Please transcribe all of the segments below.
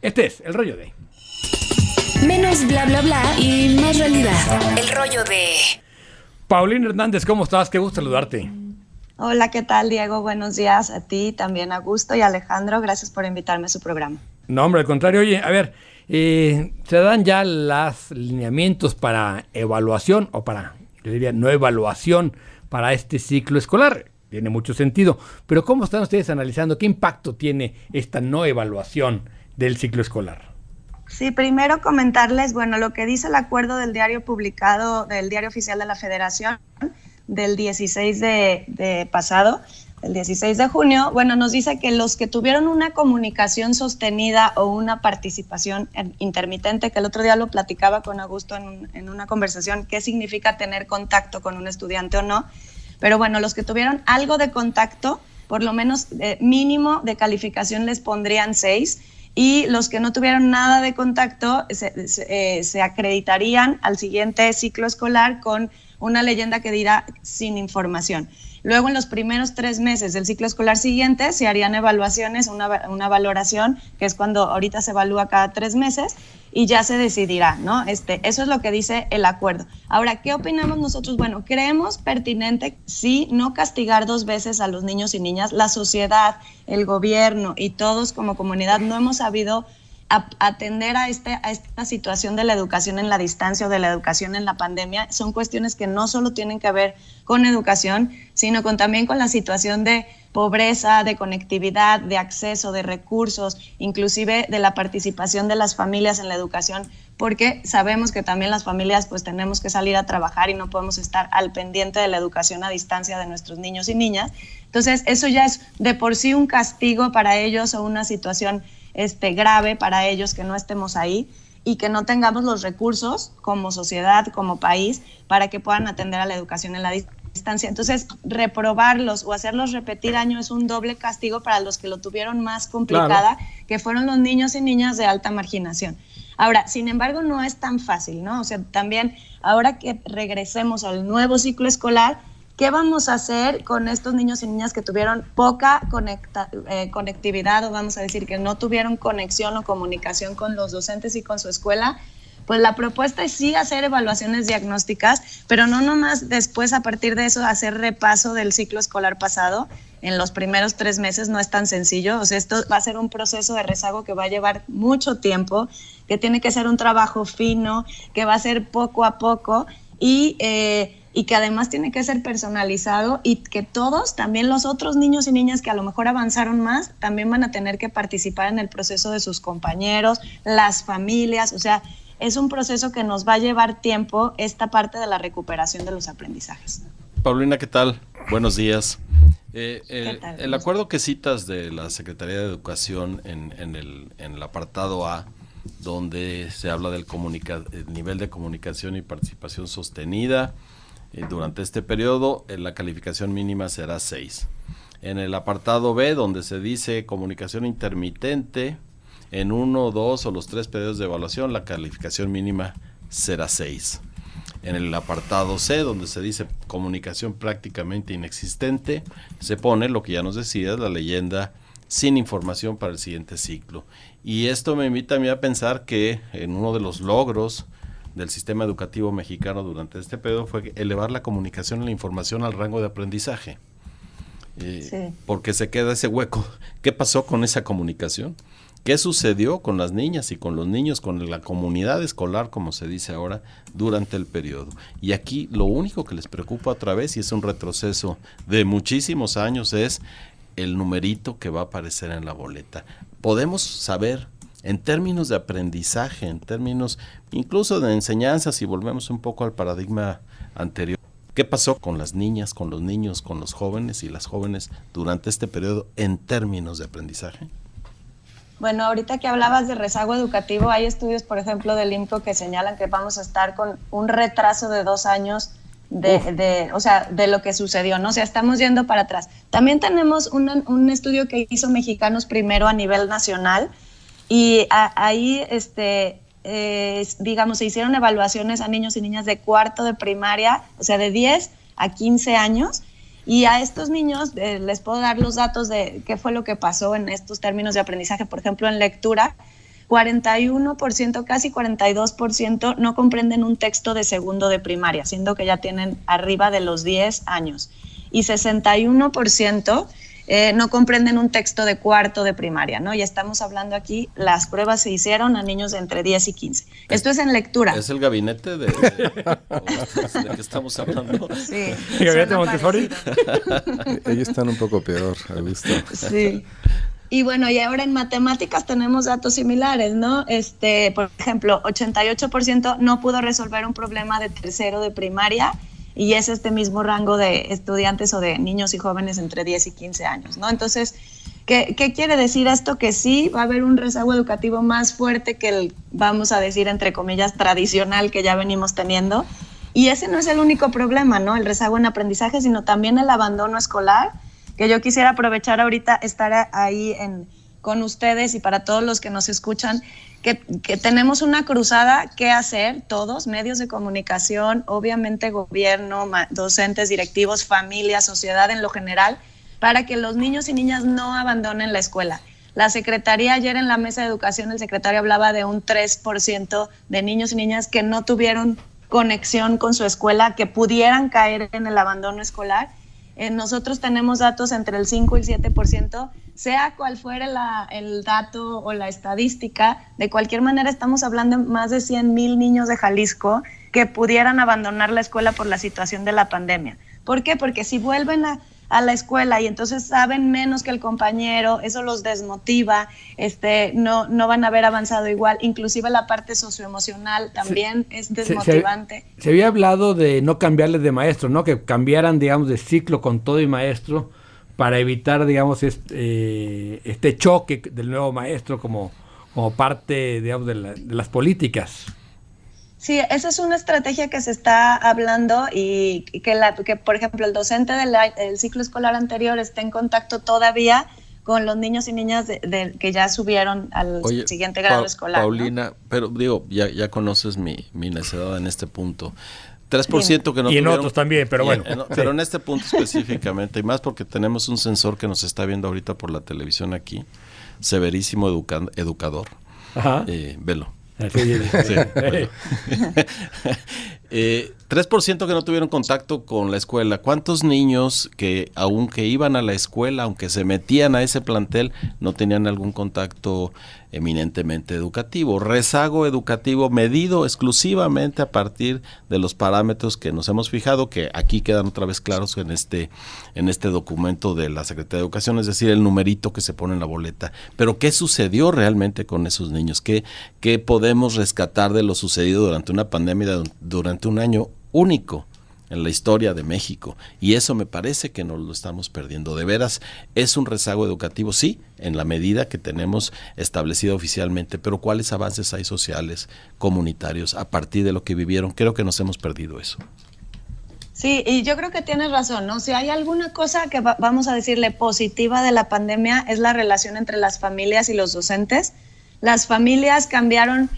Este es el rollo de... Menos bla bla bla y más realidad. El rollo de... Paulina Hernández, ¿cómo estás? Qué gusto saludarte. Hola, ¿qué tal, Diego? Buenos días a ti, también a Augusto y Alejandro. Gracias por invitarme a su programa. No, hombre, al contrario. Oye, a ver, se dan ya los lineamientos para evaluación o para, yo diría, no evaluación para este ciclo escolar. Tiene mucho sentido. Pero ¿cómo están ustedes analizando? ¿Qué impacto tiene esta no evaluación del ciclo escolar? Sí, primero comentarles, bueno, lo que dice el acuerdo del diario publicado, del Diario Oficial de la Federación, del 16 de pasado, el 16 de junio, bueno, nos dice que los que tuvieron una comunicación sostenida o una participación intermitente, que el otro día lo platicaba con Augusto en una conversación, qué significa tener contacto con un estudiante o no, pero bueno, los que tuvieron algo de contacto, por lo menos mínimo de calificación les pondrían 6, y los que no tuvieron nada de contacto se acreditarían al siguiente ciclo escolar con una leyenda que dirá sin información. Luego, en los primeros 3 meses del ciclo escolar siguiente, se harían evaluaciones, una valoración, que es cuando ahorita se evalúa cada 3 meses, y ya se decidirá, ¿no? Eso es lo que dice el acuerdo. Ahora, ¿qué opinamos nosotros? Bueno, creemos pertinente, sí, no castigar 2 veces a los niños y niñas. La sociedad, el gobierno y todos como comunidad no hemos sabido atender a esta situación de la educación en la distancia o de la educación en la pandemia. Son cuestiones que no solo tienen que ver con educación, sino también con la situación de pobreza, de conectividad, de acceso, de recursos, inclusive de la participación de las familias en la educación, porque sabemos que también las familias pues tenemos que salir a trabajar y no podemos estar al pendiente de la educación a distancia de nuestros niños y niñas. Entonces, eso ya es de por sí un castigo para ellos o una situación grave para ellos que no estemos ahí y que no tengamos los recursos como sociedad, como país, para que puedan atender a la educación en la distancia. Entonces, reprobarlos o hacerlos repetir año es un doble castigo para los que lo tuvieron más complicada, claro, que fueron los niños y niñas de alta marginación. Ahora, sin embargo, no es tan fácil, ¿no? O sea, también ahora que regresemos al nuevo ciclo escolar, ¿qué vamos a hacer con estos niños y niñas que tuvieron poca conectividad o vamos a decir que no tuvieron conexión o comunicación con los docentes y con su escuela? Pues la propuesta es sí hacer evaluaciones diagnósticas, pero no nomás después a partir de eso hacer repaso del ciclo escolar pasado. En los primeros 3 meses no es tan sencillo. O sea, esto va a ser un proceso de rezago que va a llevar mucho tiempo, que tiene que ser un trabajo fino, que va a ser poco a poco y que además tiene que ser personalizado y que todos, también los otros niños y niñas que a lo mejor avanzaron más, también van a tener que participar en el proceso de sus compañeros, las familias. O sea, es un proceso que nos va a llevar tiempo, esta parte de la recuperación de los aprendizajes. Paulina, ¿qué tal? Buenos días. ¿Qué tal? El acuerdo que citas de la Secretaría de Educación en el apartado A, donde se habla del nivel de comunicación y participación sostenida, durante este periodo, la calificación mínima será 6. En el apartado B, donde se dice comunicación intermitente, en 1, 2 o los 3 periodos de evaluación, la calificación mínima será 6. En el apartado C, donde se dice comunicación prácticamente inexistente, se pone lo que ya nos decías, la leyenda sin información para el siguiente ciclo. Y esto me invita a mí a pensar que en uno de los logros del sistema educativo mexicano durante este periodo fue elevar la comunicación y la información al rango de aprendizaje. Sí. Porque se queda ese hueco. ¿Qué pasó con esa comunicación? ¿Qué sucedió con las niñas y con los niños, con la comunidad escolar, como se dice ahora, durante el periodo? Y aquí lo único que les preocupa otra vez, y es un retroceso de muchísimos años, es el numerito que va a aparecer en la boleta. Podemos saber, en términos de aprendizaje, en términos incluso de enseñanza, si volvemos un poco al paradigma anterior, ¿qué pasó con las niñas, con los niños, con los jóvenes y las jóvenes durante este periodo en términos de aprendizaje? Bueno, ahorita que hablabas de rezago educativo, hay estudios, por ejemplo, del INCO que señalan que vamos a estar con un retraso de 2 años de lo que sucedió, ¿no? O sea, estamos yendo para atrás. También tenemos un estudio que hizo Mexicanos Primero a nivel nacional y ahí, digamos, se hicieron evaluaciones a niños y niñas de cuarto de primaria, o sea, de 10 a 15 años. Y a estos niños les puedo dar los datos de qué fue lo que pasó en estos términos de aprendizaje. Por ejemplo, en lectura, 41%, casi 42% no comprenden un texto de segundo de primaria, siendo que ya tienen arriba de los 10 años. Y 61% no comprenden un texto de cuarto de primaria, ¿no? Y estamos hablando aquí, las pruebas se hicieron a niños de entre 10 y 15. Esto es en lectura. ¿Es el gabinete de qué estamos hablando? Sí. ¿El gabinete Montessori? Ellos están un poco peor, he visto. Sí. Y bueno, y ahora en matemáticas tenemos datos similares, ¿no? Por ejemplo, 88% no pudo resolver un problema de tercero de primaria, y es este mismo rango de estudiantes o de niños y jóvenes entre 10 y 15 años, ¿no? Entonces, ¿qué quiere decir esto? Que sí va a haber un rezago educativo más fuerte que el, vamos a decir, entre comillas, tradicional que ya venimos teniendo. Y ese no es el único problema, ¿no? El rezago en aprendizaje, sino también el abandono escolar, que yo quisiera aprovechar ahorita estar ahí con ustedes y para todos los que nos escuchan, que tenemos una cruzada que hacer todos, medios de comunicación, obviamente gobierno, docentes, directivos, familia, sociedad en lo general, para que los niños y niñas no abandonen la escuela. La Secretaría, ayer en la mesa de educación, el secretario hablaba de un 3% de niños y niñas que no tuvieron conexión con su escuela, que pudieran caer en el abandono escolar. Nosotros tenemos datos entre el 5 y el 7%, sea cual fuera el dato o la estadística. De cualquier manera estamos hablando de más de 100,000 niños de Jalisco que pudieran abandonar la escuela por la situación de la pandemia. ¿Por qué? Porque si vuelven a la escuela y entonces saben menos que el compañero, eso los desmotiva, no van a haber avanzado igual, inclusive la parte socioemocional también es desmotivante. Se había hablado de no cambiarles de maestro, ¿no? Que cambiaran, digamos, de ciclo con todo y maestro para evitar, digamos, este choque del nuevo maestro como parte, digamos, de las políticas. Sí, esa es una estrategia que se está hablando y que por ejemplo, el docente del ciclo escolar anterior esté en contacto todavía con los niños y niñas que ya subieron al siguiente grado escolar. Paulina, ¿no? Pero digo, ya conoces mi necedad en este punto. 3% que no y en tuvieron, otros también, pero bueno. Pero en este punto específicamente, y más porque tenemos un sensor que nos está viendo ahorita por la televisión aquí, severísimo educador. Ajá. Velo. Sí. 3% que no tuvieron contacto con la escuela. ¿Cuántos niños que aunque iban a la escuela, aunque se metían a ese plantel, no tenían algún contacto eminentemente educativo? Rezago educativo medido exclusivamente a partir de los parámetros que nos hemos fijado, que aquí quedan otra vez claros en este documento de la Secretaría de Educación, es decir, el numerito que se pone en la boleta. Pero ¿qué sucedió realmente con esos niños? ¿Qué podemos rescatar de lo sucedido durante una pandemia, durante un año único en la historia de México? Y eso me parece que nos lo estamos perdiendo. De veras, es un rezago educativo, sí, en la medida que tenemos establecido oficialmente, pero ¿cuáles avances hay sociales, comunitarios, a partir de lo que vivieron? Creo que nos hemos perdido eso. Sí, y yo creo que tienes razón, ¿no? Si hay alguna cosa que vamos a decirle positiva de la pandemia, es la relación entre las familias y los docentes. Las familias cambiaron,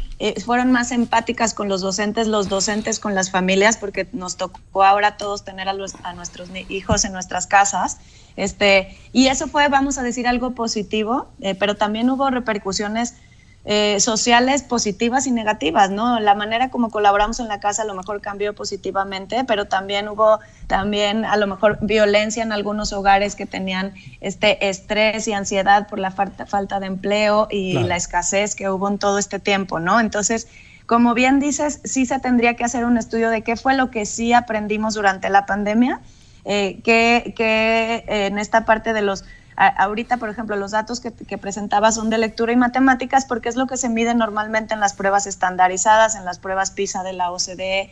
fueron más empáticas con los docentes con las familias, porque nos tocó ahora a todos tener a nuestros hijos en nuestras casas. Y eso fue, vamos a decir, algo positivo, pero también hubo repercusiones sociales positivas y negativas, ¿no? La manera como colaboramos en la casa a lo mejor cambió positivamente, pero también hubo a lo mejor violencia en algunos hogares que tenían estrés y ansiedad por la falta de empleo y la escasez que hubo en todo este tiempo, ¿no? Entonces, como bien dices, sí se tendría que hacer un estudio de qué fue lo que sí aprendimos durante la pandemia, que en esta parte de los... Ahorita, por ejemplo, los datos que presentaba son de lectura y matemáticas, porque es lo que se mide normalmente en las pruebas estandarizadas, en las pruebas PISA de la OCDE,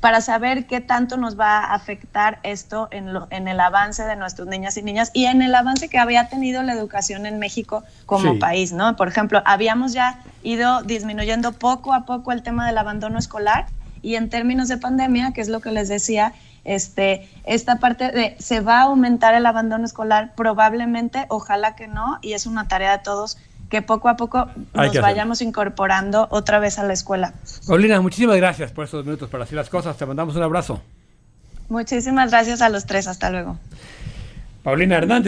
para saber qué tanto nos va a afectar esto en el avance de nuestras niñas y niñas y en el avance que había tenido la educación en México como país, ¿no? Por ejemplo, habíamos ya ido disminuyendo poco a poco el tema del abandono escolar, y en términos de pandemia, que es lo que les decía, esta parte de se va a aumentar el abandono escolar, probablemente, ojalá que no, y es una tarea de todos que poco a poco nos vayamos incorporando otra vez a la escuela. Paulina, muchísimas gracias por estos minutos para decir las cosas, te mandamos un abrazo. Muchísimas gracias a los tres, hasta luego. Paulina Hernández.